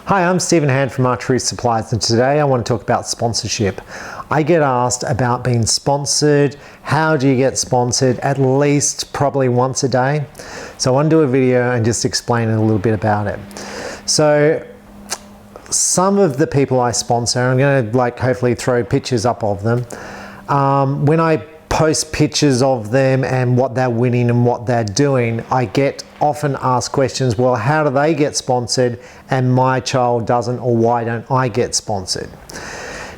Hi, I'm Stephen Hand from Archery Supplies, and today I want to talk about sponsorship. I get asked about being sponsored. How do you get sponsored? At least probably once a day. So I want to do a video and just explain a little bit about it. So some of the people I sponsor, I'm going to hopefully throw pictures up of them. When I post pictures of them and what they're winning and what they're doing, I get often asked questions, well, how do they get sponsored and my child doesn't, or why don't I get sponsored?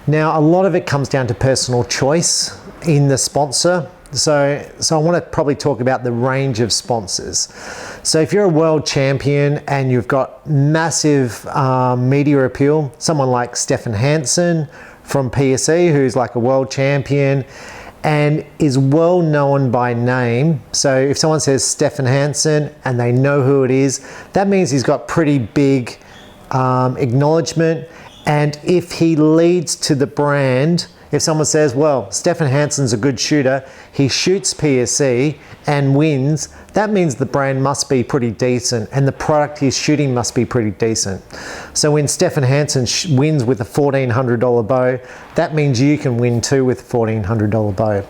Now, a lot of it comes down to personal choice in the sponsor. So I want to probably talk about the range of sponsors. So if you're a world champion and you've got massive media appeal, someone like Stefan Hansen from PSE, who's like a world champion and is well known by name. So if someone says Stefan Hansen and they know who it is, that means he's got pretty big acknowledgement. And if he leads to the brand, if someone says, well, Stefan Hansen's a good shooter, he shoots PSE and wins, that means the brand must be pretty decent and the product he's shooting must be pretty decent. So when Stefan Hansen wins with a $1,400 bow, that means you can win too with a $1,400 bow.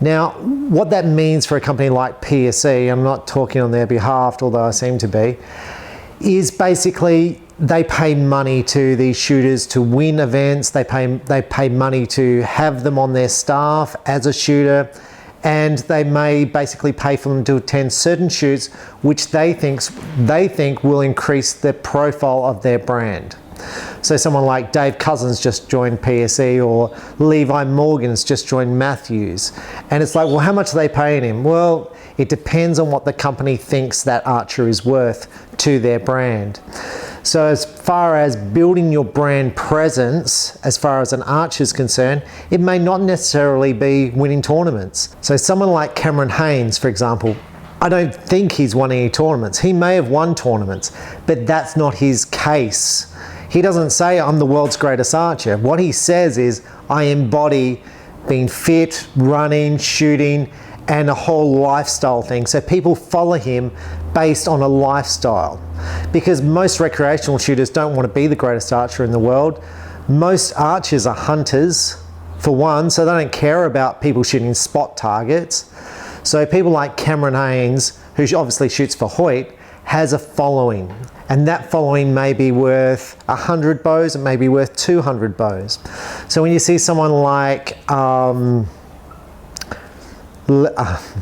Now, what that means for a company like PSE, I'm not talking on their behalf, although I seem to be, is basically they pay money to these shooters to win events. They pay money to have them on their staff as a shooter, and they may basically pay for them to attend certain shoots which they think will increase the profile of their brand. So someone like Dave Cousins just joined PSE, or Levi Morgan's just joined Matthews. And it's like, well, how much are they paying him? Well, it depends on what the company thinks that archer is worth to their brand. So as far as building your brand presence, as far as an archer is concerned, it may not necessarily be winning tournaments. So someone like Cameron Haynes, for example, I don't think he's won any tournaments. He may have won tournaments, but that's not his case. He doesn't say, I'm the world's greatest archer. What he says is, I embody being fit, running, shooting, and a whole lifestyle thing. So people follow him based on a lifestyle. Because most recreational shooters don't want to be the greatest archer in the world. Most archers are hunters, for one, so they don't care about people shooting spot targets. So people like Cameron Haynes, who obviously shoots for Hoyt, has a following. And that following may be worth 100 bows, it may be worth 200 bows. So when you see someone like, I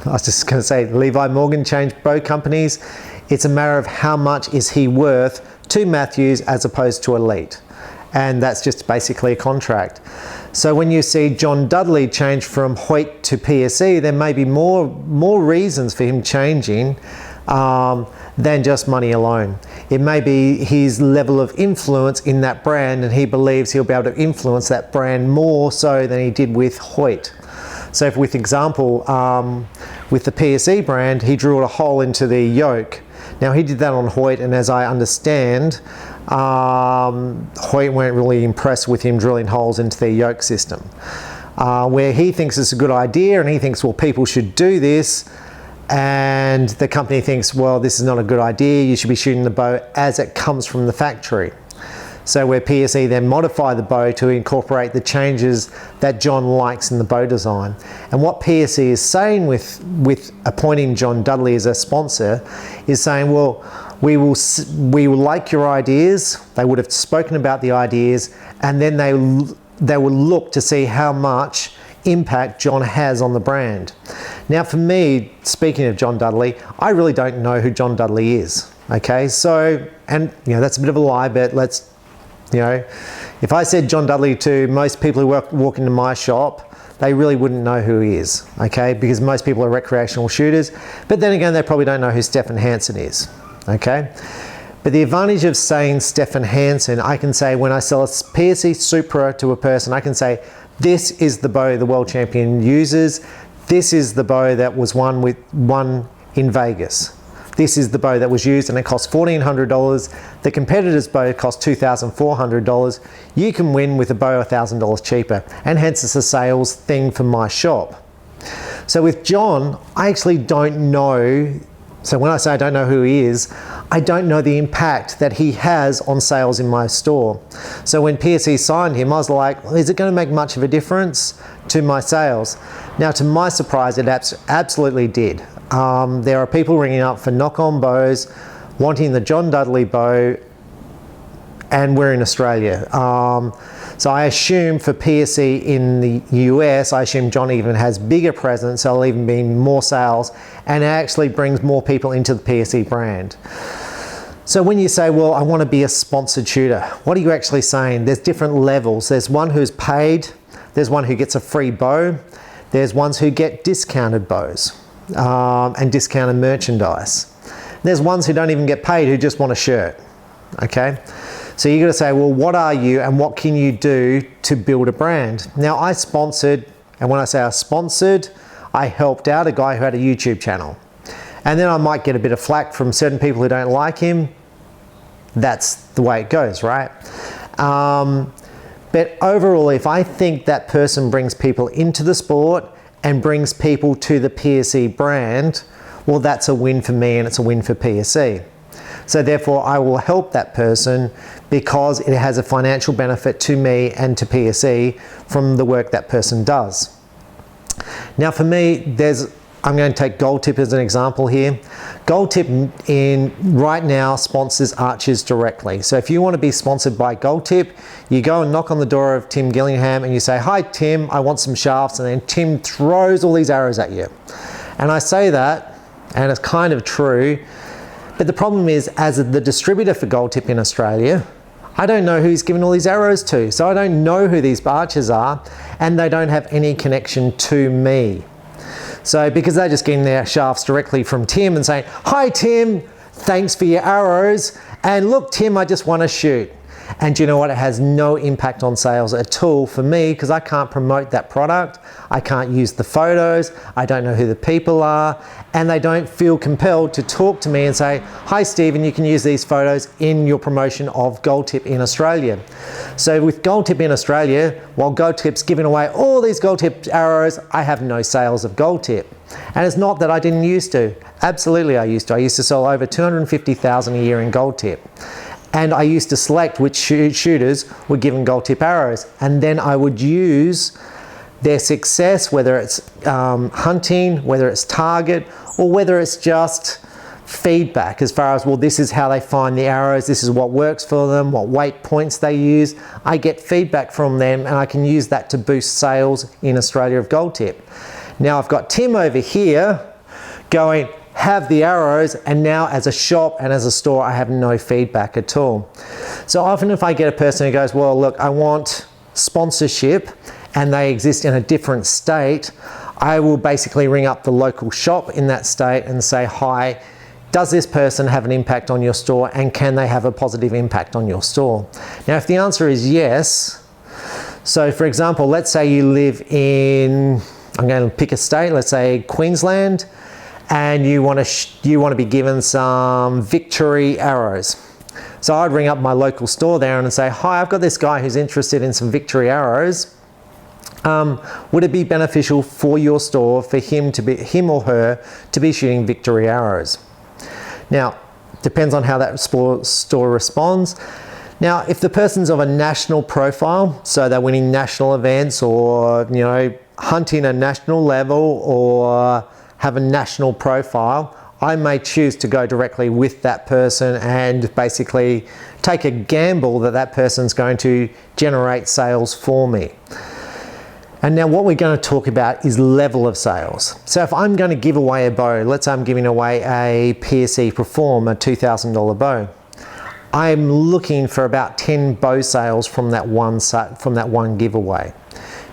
was just going to say, Levi Morgan changed bow companies, it's a matter of how much is he worth to Matthews as opposed to Elite. And that's just basically a contract. So when you see John Dudley change from Hoyt to PSE, there may be more reasons for him changing than just money alone. It may be his level of influence in that brand, and he believes he'll be able to influence that brand more so than he did with Hoyt. So if, with example, with the PSE brand, he drilled a hole into the yoke. Now he did that on Hoyt, and as I understand, Hoyt weren't really impressed with him drilling holes into their yoke system. Where he thinks it's a good idea, and he thinks, well, people should do this, and the company thinks, well, this is not a good idea, you should be shooting the bow as it comes from the factory. So where PSE then modify the bow to incorporate the changes that John likes in the bow design. And what PSE is saying with appointing John Dudley as a sponsor is saying, well, we will like your ideas. They would have spoken about the ideas, and then they will look to see how much impact John has on the brand. Now for me, speaking of John Dudley, I really don't know who John Dudley is. Okay, so, and that's a bit of a lie, but let's, if I said John Dudley to most people who walk into my shop, they really wouldn't know who he is, okay? Because most people are recreational shooters, but then again, they probably don't know who Stefan Hansen is, okay? But the advantage of saying Stefan Hansen, I can say when I sell a PSE Supra to a person, I can say, this is the bow the world champion uses. This is the bow that was won in Vegas. This is the bow that was used and it cost $1,400. The competitor's bow cost $2,400. You can win with a bow $1,000 cheaper, and hence it's a sales thing for my shop. So with John, I actually don't know So when I say I don't know who he is, I don't know the impact that he has on sales in my store. So when PSE signed him, I was like, is it going to make much of a difference to my sales? Now, to my surprise, it absolutely did. There are people ringing up for knock-on bows, wanting the John Dudley bow, and we're in Australia. So I assume for PSE in the US, I assume John even has bigger presence, so there'll even be more sales, and it actually brings more people into the PSE brand. So when you say, well, I want to be a sponsored shooter, what are you actually saying? There's different levels. There's one who's paid, there's one who gets a free bow, there's ones who get discounted bows and discounted merchandise. There's ones who don't even get paid, who just want a shirt, okay? So you got to say, well, what are you and what can you do to build a brand? Now, I sponsored, and when I say I sponsored, I helped out a guy who had a YouTube channel. And then I might get a bit of flack from certain people who don't like him. That's the way it goes, right? But overall, if I think that person brings people into the sport and brings people to the PSE brand, well, that's a win for me and it's a win for PSE. So therefore, I will help that person because it has a financial benefit to me and to PSE from the work that person does. Now for me, I'm going to take Gold Tip as an example here. Gold Tip right now sponsors archers directly. So if you want to be sponsored by Gold Tip, you go and knock on the door of Tim Gillingham and you say, hi Tim, I want some shafts, and then Tim throws all these arrows at you. And I say that, and it's kind of true, but the problem is, as the distributor for Gold Tip in Australia, I don't know who he's given all these arrows to. So I don't know who these archers are, and they don't have any connection to me. So because they're just getting their shafts directly from Tim and saying, hi Tim, thanks for your arrows. And look, Tim, I just want to shoot. And you know what? It has no impact on sales at all for me because I can't promote that product. I can't use the photos. I don't know who the people are. And they don't feel compelled to talk to me and say, hi, Stephen, you can use these photos in your promotion of Gold Tip in Australia. So with Gold Tip in Australia, while Gold Tip's giving away all these Gold Tip arrows, I have no sales of Gold Tip. And it's not that I didn't used to. Absolutely I used to. I used to sell over 250,000 a year in Gold Tip. And I used to select which shooters were given Gold Tip arrows. And then I would use their success, whether it's hunting, whether it's target, or whether it's just feedback as far as, well, this is how they find the arrows, this is what works for them, what weight points they use. I get feedback from them and I can use that to boost sales in Australia of Gold Tip. Now I've got Tim over here going, have the arrows, and now as a shop and as a store I have no feedback at all. So often if I get a person who goes, well look, I want sponsorship, and they exist in a different state, I will basically ring up the local shop in that state and say, hi, does this person have an impact on your store, and can they have a positive impact on your store? Now if the answer is yes, so for example, let's say you live in, I'm going to pick a state, let's say Queensland, and you want to be given some Victory arrows. So I'd ring up my local store there and say, hi, I've got this guy who's interested in some Victory arrows. Would it be beneficial for your store for him or her to be shooting Victory arrows? Now, depends on how that store responds. Now, if the person's of a national profile, so they're winning national events or, you know, hunting a national level or have a national profile, I may choose to go directly with that person and basically take a gamble that that person's going to generate sales for me. And now what we're going to talk about is level of sales. So if I'm going to give away a bow, let's say I'm giving away a PSE Perform, a $2,000 bow. I'm looking for about 10 bow sales from that one giveaway,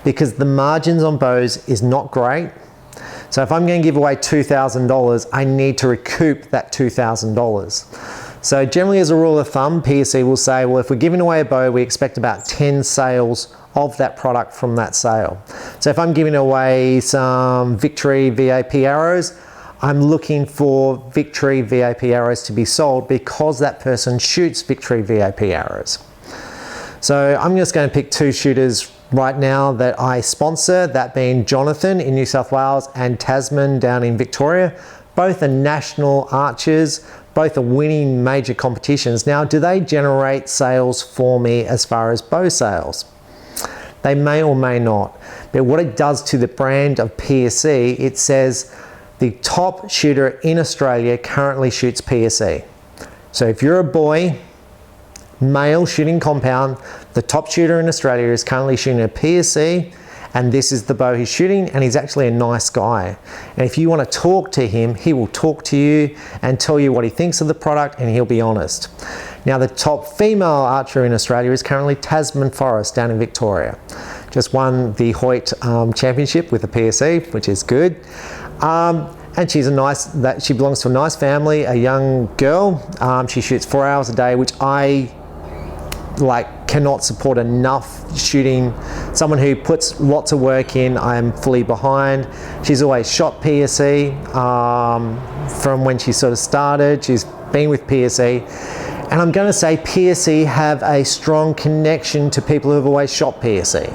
because the margins on bows is not great. So if I'm going to give away $2,000, I need to recoup that $2,000. So generally, as a rule of thumb, PSE will say, well, if we're giving away a bow, we expect about 10 sales of that product from that sale. So if I'm giving away some Victory VAP arrows, I'm looking for Victory VAP arrows to be sold because that person shoots Victory VAP arrows. So I'm just going to pick two shooters right now that I sponsor, that being Jonathan in New South Wales and Tasman down in Victoria. Both are national archers, both are winning major competitions. Now, do they generate sales for me as far as bow sales? They may or may not. But what it does to the brand of PSE, it says the top shooter in Australia currently shoots PSE. So if you're a boy, male shooting compound, the top shooter in Australia is currently shooting a PSE, and this is the bow he's shooting, and he's actually a nice guy. And if you want to talk to him, he will talk to you and tell you what he thinks of the product, and he'll be honest. Now, the top female archer in Australia is currently Tasman Forrest down in Victoria. Just won the Hoyt championship with the PSE, which is good. And she's she belongs to a nice family, a young girl. She shoots 4 hours a day, which I cannot support enough shooting. Someone who puts lots of work in, I am fully behind. She's always shot PSE from when she sort of started. She's been with PSE. And I'm going to say PSE have a strong connection to people who have always shot PSE.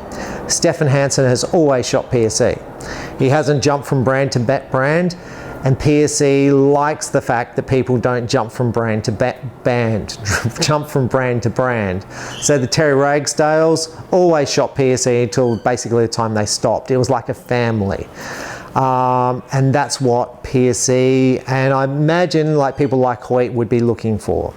Stefan Hansen has always shot PSE. He hasn't jumped from brand to brand, and PSE likes the fact that people don't jump from brand to jump from brand to brand. So the Terry Ragsdales always shot PSE until basically the time they stopped. It was like a family. And that's what PSE, and I imagine people like Hoyt would be looking for.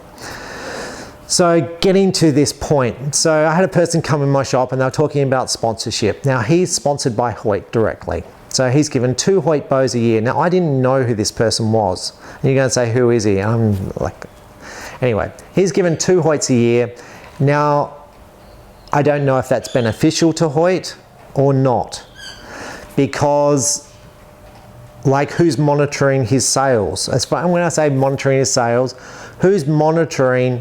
So getting to this point, so I had a person come in my shop and they were talking about sponsorship. Now, he's sponsored by Hoyt directly. So he's given 2 Hoyt bows a year. Now, I didn't know who this person was. And you're going to say, who is he? I'm like, anyway, he's given 2 Hoyts a year. Now, I don't know if that's beneficial to Hoyt or not, because who's monitoring his sales? When I say monitoring his sales, who's monitoring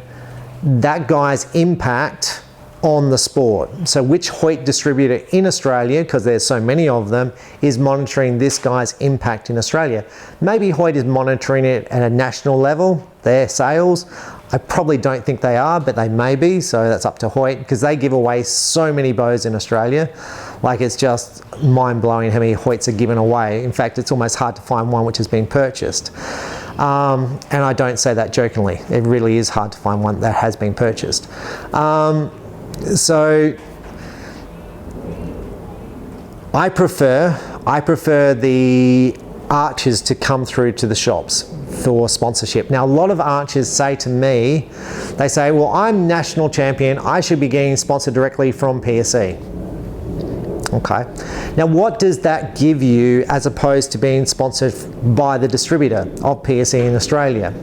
that guy's impact on the sport? So which Hoyt distributor in Australia, because there's so many of them, is monitoring this guy's impact in Australia? Maybe Hoyt is monitoring it at a national level, their sales. I probably don't think they are, but they may be, so that's up to Hoyt, because they give away so many bows in Australia. It's just mind-blowing how many Hoyts are given away. In fact, it's almost hard to find one which has been purchased. And I don't say that jokingly. It really is hard to find one that has been purchased. So I prefer the archers to come through to the shops for sponsorship. Now, a lot of archers say to me, they say, well, I'm national champion, I should be getting sponsored directly from PSE. Okay. Now, what does that give you as opposed to being sponsored by the distributor of PSE in Australia?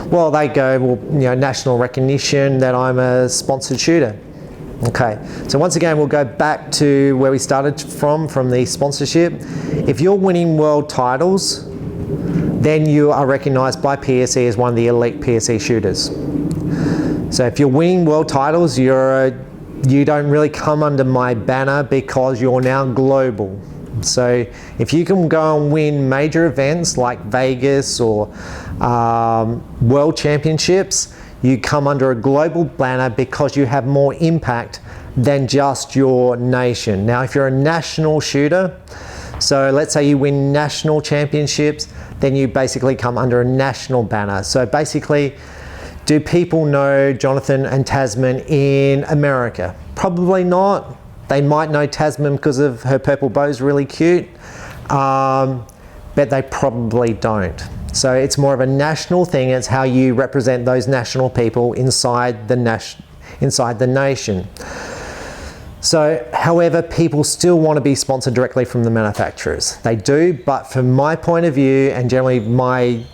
Well, they go, well, national recognition that I'm a sponsored shooter. Okay. So once again, we'll go back to where we started from the sponsorship. If you're winning world titles, then you are recognized by PSE as one of the elite PSE shooters. So if you're winning world titles, you don't really come under my banner because you're now global. So if you can go and win major events like Vegas or World Championships, you come under a global banner because you have more impact than just your nation. Now, if you're a national shooter, so let's say you win national championships, then you basically come under a national banner. So basically, do people know Jonathan and Tasman in America? Probably not. They might know Tasman because of her purple bow's really cute, but they probably don't. So it's more of a national thing. It's how you represent those national people inside the nation. So, however, people still want to be sponsored directly from the manufacturers. They do, but from my point of view, and generally my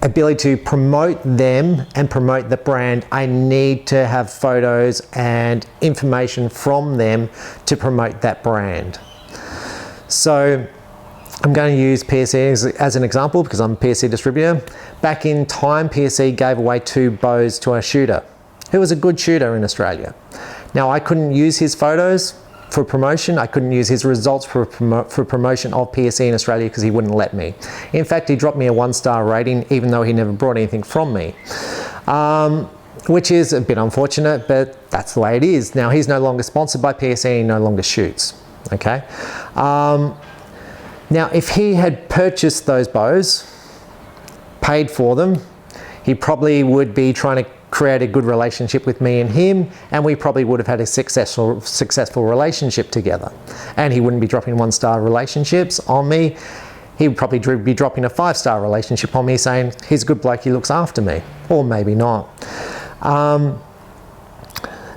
ability to promote them and promote the brand, I need to have photos and information from them to promote that brand. So I'm going to use PSE as an example because I'm a PSE distributor. Back in time, PSE gave away 2 bows to a shooter who was a good shooter in Australia. Now, I couldn't use his photos for promotion. I couldn't use his results for promotion of PSE in Australia because he wouldn't let me. In fact, he dropped me a 1-star rating even though he never brought anything from me, which is a bit unfortunate, but that's the way it is. Now, he's no longer sponsored by PSE, he no longer shoots, okay? Now, if he had purchased those bows paid for them, he probably would be trying to create a good relationship with me and him, and we probably would have had a successful relationship together. And he wouldn't be dropping 1-star relationships on me. He would probably be dropping a 5-star relationship on me saying, he's a good bloke, he looks after me. Or maybe not.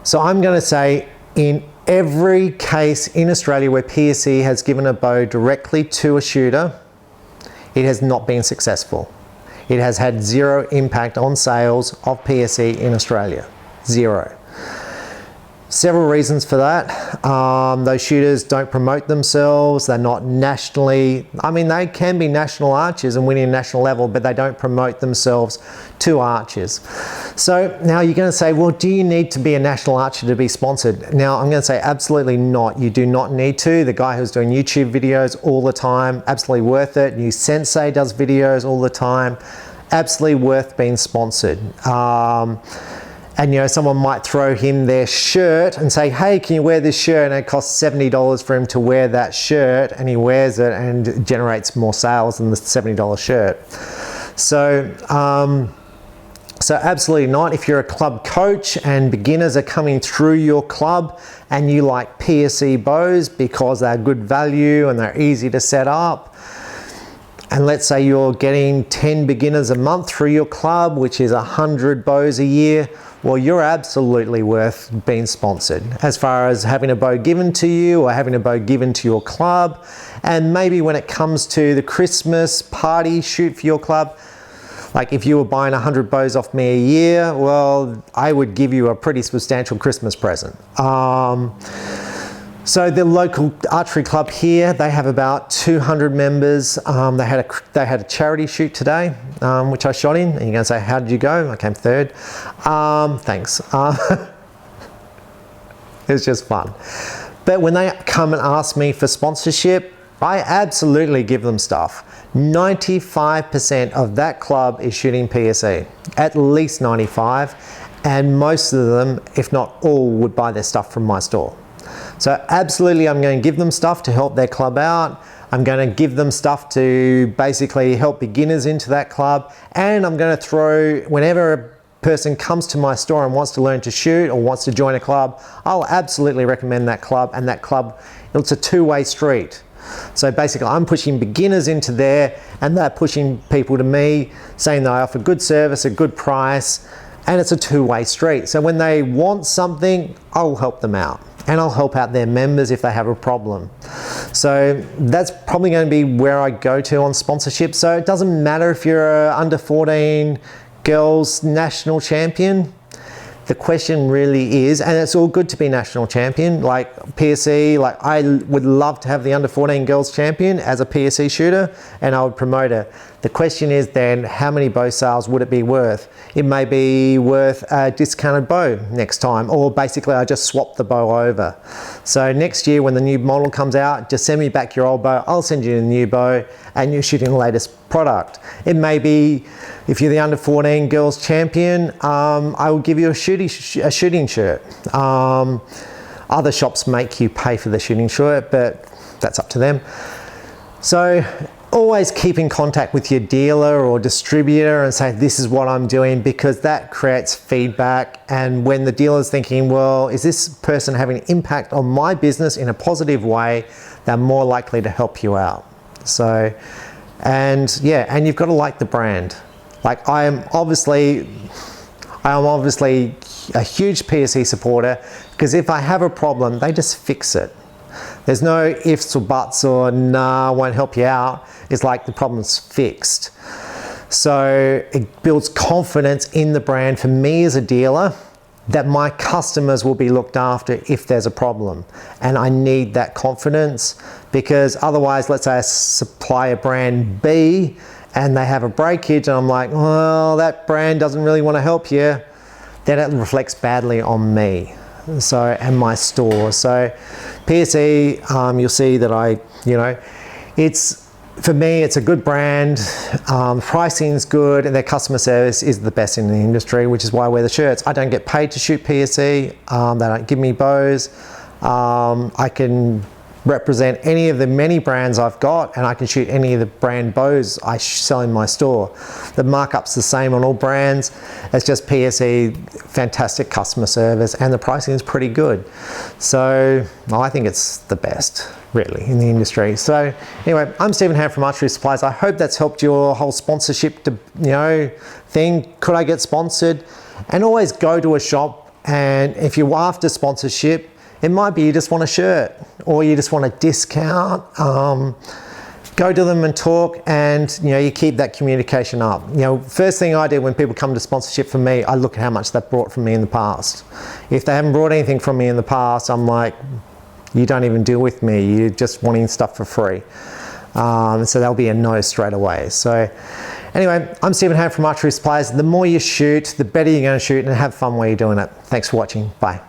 So I'm going to say in every case in Australia where PSE has given a bow directly to a shooter, it has not been successful. It has had zero impact on sales of PSE in Australia. Zero. Several reasons for that. Those shooters don't promote themselves. They're not nationally, I mean, they can be national archers and winning a national level, but they don't promote themselves to archers. So now you're going to say, well, do you need to be a national archer to be sponsored? Now I'm going to say absolutely not. You do not need to. The guy who's doing YouTube videos all the time, absolutely worth it. New Sensei does videos all the time. Absolutely worth being sponsored. And you know, someone might throw him their shirt and say, hey, can you wear this shirt? And it costs $70 for him to wear that shirt, and he wears it and it generates more sales than the $70 shirt. So, so absolutely not. If you're a club coach and beginners are coming through your club and you like PSE bows because they're good value and they're easy to set up, and let's say you're getting 10 beginners a month through your club, which is 100 bows a year, well, you're absolutely worth being sponsored as far as having a bow given to you or having a bow given to your club. And maybe when it comes to the Christmas party shoot for your club, like if you were buying 100 bows off me a year, well, I would give you a pretty substantial Christmas present. So the local archery club here, they have about 200 members. They had a charity shoot today, which I shot in. And you're going to say, how did you go? I came third. Thanks. It was just fun. But when they come and ask me for sponsorship, I absolutely give them stuff. 95% of that club is shooting PSE, at least 95. And most of them, if not all, would buy their stuff from my store. So absolutely, I'm going to give them stuff to help their club out. I'm going to give them stuff to basically help beginners into that club. And I'm going to throw, whenever a person comes to my store and wants to learn to shoot or wants to join a club, I'll absolutely recommend that club. And that club, it's a two-way street. So basically, I'm pushing beginners into there and they're pushing people to me, saying that I offer good service, a good price, and it's a two-way street. So when they want something, I'll help them out. And I'll help out their members if they have a problem. So that's probably going to be where I go to on sponsorship. So it doesn't matter if you're an under 14 girls national champion. The question really is, and it's all good to be national champion, like PSE, like I would love to have the under 14 girls champion as a PSE shooter, and I would promote it. The question is then, how many bow sales would it be worth? It may be worth a discounted bow next time, or basically I just swap the bow over. So next year when the new model comes out, just send me back your old bow, I'll send you a new bow, and you're shooting the latest product. It may be, if you're the under 14 girls champion, I will give you a shooting shirt. Other shops make you pay for the shooting shirt, but that's up to them. So always keep in contact with your dealer or distributor and say, this is what I'm doing, because that creates feedback. And when the dealer's thinking, well, is this person having an impact on my business in a positive way, they're more likely to help you out. So, and yeah, and you've got to like the brand. Like I am obviously a huge PSE supporter, because if I have a problem, they just fix it. There's no ifs or buts or nah, I won't help you out. It's like the problem's fixed. So it builds confidence in the brand for me as a dealer that my customers will be looked after if there's a problem. And I need that confidence, because otherwise, let's say I supply a brand B and they have a breakage and I'm like, well, that brand doesn't really want to help you, then it reflects badly on me. So, and my store. So PSE, you'll see that for me, it's a good brand, pricing's good, and their customer service is the best in the industry, which is why I wear the shirts. I don't get paid to shoot PSE, they don't give me bows. I can represent any of the many brands I've got, and I can shoot any of the brand bows I sell in my store. The markup's the same on all brands. It's just PSE, fantastic customer service, and the pricing is pretty good. So I think it's the best, really, in the industry. So anyway, I'm Stephen Ham from Archery Supplies. I hope that's helped your whole sponsorship thing. Could I get sponsored? And always go to a shop, and if you're after sponsorship, it might be you just want a shirt or you just want a discount. Go to them and talk, and you keep that communication up. First thing I do when people come to sponsorship from me, I look at how much they've brought from me in the past. If they haven't brought anything from me in the past, I'm like, you don't even deal with me, you're just wanting stuff for free. So there'll be a no straight away. So anyway, I'm Stephen Ham from Archery Supplies. The more you shoot, the better you're going to shoot, and have fun while you're doing it. Thanks for watching. Bye.